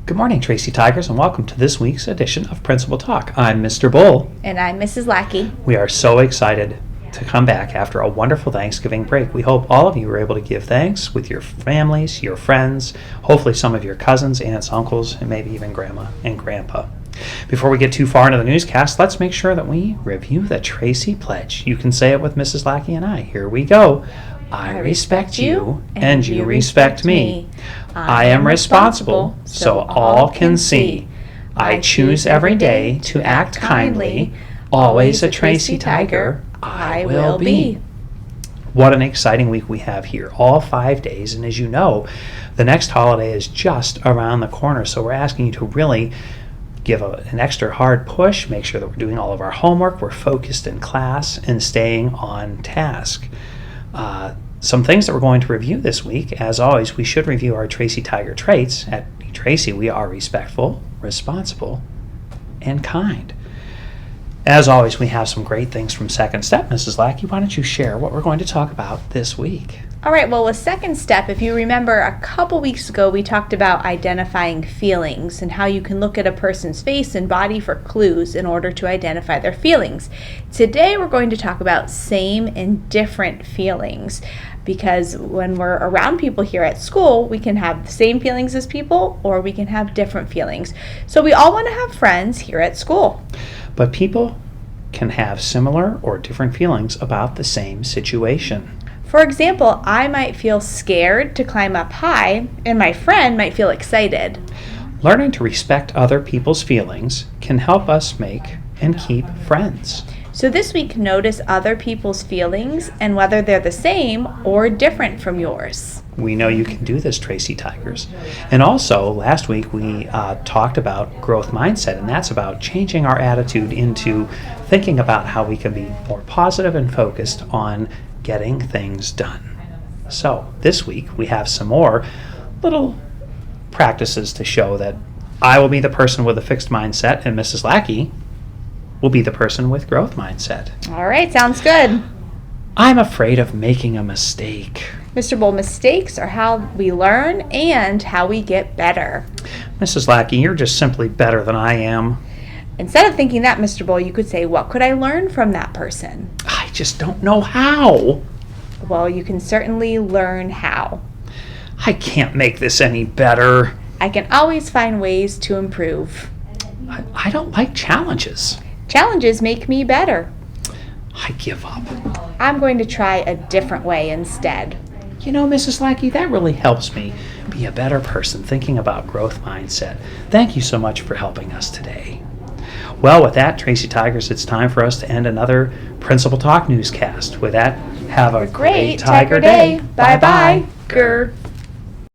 Good morning, Tracy Tigers, and welcome to this week's edition of Principal Talk. I'm Mr. Bull. And I'm Mrs. Lackey. We are so excited to come back after a wonderful Thanksgiving break. We hope all of you were able to give thanks with your families, your friends, hopefully some of your cousins, aunts, uncles, and maybe even grandma and grandpa. Before we get too far into the newscast, let's make sure that we review the Tracy Pledge. You can say it with Mrs. Lackey and I. Here we go. I respect you, and you respect me. I am responsible, so all can see. I choose every day to act kindly. Always a Tracy Tiger, I will be. What an exciting week we have here, all 5 days. And as you know, the next holiday is just around the corner. So we're asking you to really give an extra hard push, make sure that we're doing all of our homework, we're focused in class, and staying on task. Some things that we're going to review this week. As always, we should review our Tracy Tiger traits. At Tracy, we are respectful, responsible, and kind. As always, we have some great things from Second Step. Mrs. Lackey, why don't you share what we're going to talk about this week? All right, well, with Second Step, if you remember a couple weeks ago, we talked about identifying feelings and how you can look at a person's face and body for clues in order to identify their feelings. Today, we're going to talk about same and different feelings, because when we're around people here at school, we can have the same feelings as people, or we can have different feelings. So we all want to have friends here at school. But people can have similar or different feelings about the same situation. For example, I might feel scared to climb up high, and my friend might feel excited. Learning to respect other people's feelings can help us make and keep friends. So this week, notice other people's feelings and whether they're the same or different from yours. We know you can do this, Tracy Tigers. And also, last week we talked about growth mindset, and that's about changing our attitude into thinking about how we can be more positive and focused on getting things done. So this week we have some more little practices to show that I will be the person with a fixed mindset, and Mrs. Lackey will be the person with growth mindset. All right, sounds good. I'm afraid of making a mistake. Mr. Bull, mistakes are how we learn and how we get better. Mrs. Lackey, you're just simply better than I am. Instead of thinking that, Mr. Bull, you could say, what could I learn from that person? I just don't know how. Well, you can certainly learn how. I can't make this any better. I can always find ways to improve. I don't like challenges. Challenges make me better. I give up. I'm going to try a different way instead. You know, Mrs. Lackey, that really helps me be a better person thinking about growth mindset. Thank you so much for helping us today. Well, with that, Tracy Tigers, it's time for us to end another Principal Talk newscast. With that, have a great Tiger Day. Bye-bye. Grr.